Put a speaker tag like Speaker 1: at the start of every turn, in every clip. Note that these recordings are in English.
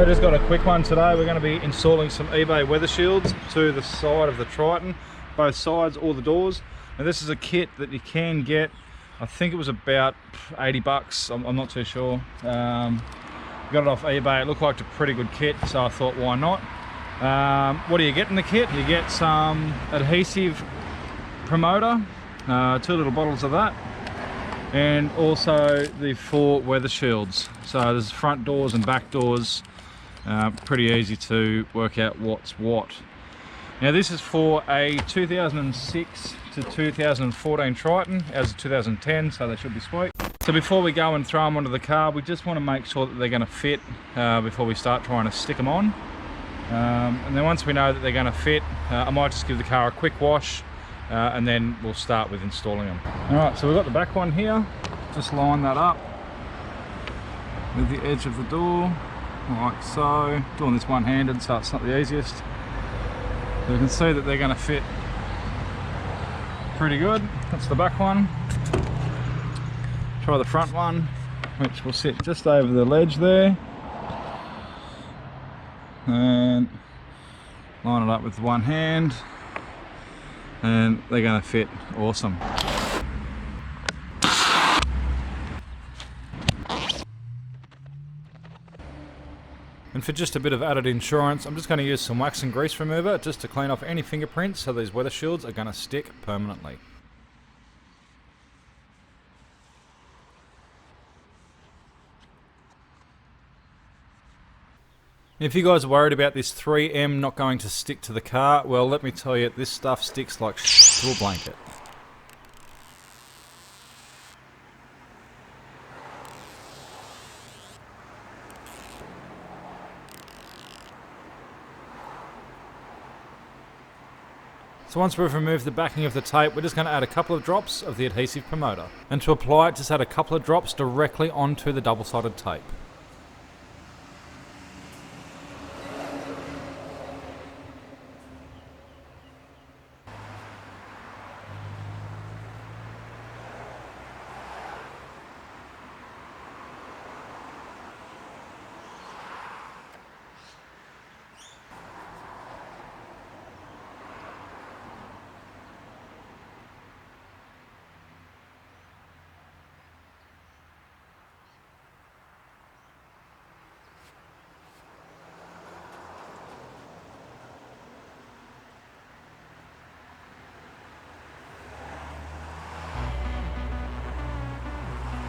Speaker 1: So just got a quick one today. We're going to be installing some eBay weather shields to the side of the Triton, both sides, all the doors. Now this is a kit that you can get, I think it was about 80 bucks, I'm not too sure. Got it off eBay. It looked like a pretty good kit, so I thought why not. What do you get in the kit? You get some adhesive promoter, 2 little bottles of that, and also the 4 weather shields. So there's front doors and back doors. Pretty easy to work out what's what. Now this is for a 2006 to 2014 Triton, as of 2010, so they should be sweet. So before we go and throw them onto the car, we just want to make sure that they're going to fit before we start trying to stick them on. And then once we know that they're going to fit, I might just give the car a quick wash and then we'll start with installing them. Alright, so we've got the back one here. Just line that up with the edge of the door, like so. Doing this one-handed, so it's not the easiest. You can see that they're going to fit pretty good. That's the back one. Try the front one, which will sit just over the ledge there. And line it up with one hand, and they're going to fit awesome. And for just a bit of added insurance, I'm just going to use some wax and grease remover just to clean off any fingerprints, so these weather shields are going to stick permanently. If you guys are worried about this 3M not going to stick to the car, well, let me tell you, this stuff sticks like to a blanket. So once we've removed the backing of the tape, we're just going to add a couple of drops of the adhesive promoter. And to apply it, just add a couple of drops directly onto the double-sided tape.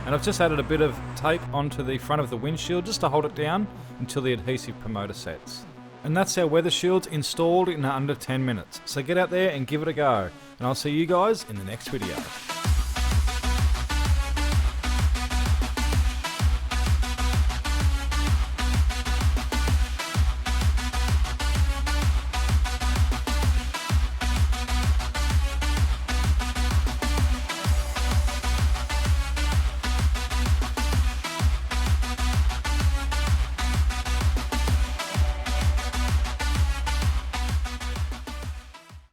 Speaker 1: And I've just added a bit of tape onto the front of the windshield just to hold it down until the adhesive promoter sets. And that's our weather shields installed in under 10 minutes. So get out there and give it a go. And I'll see you guys in the next video.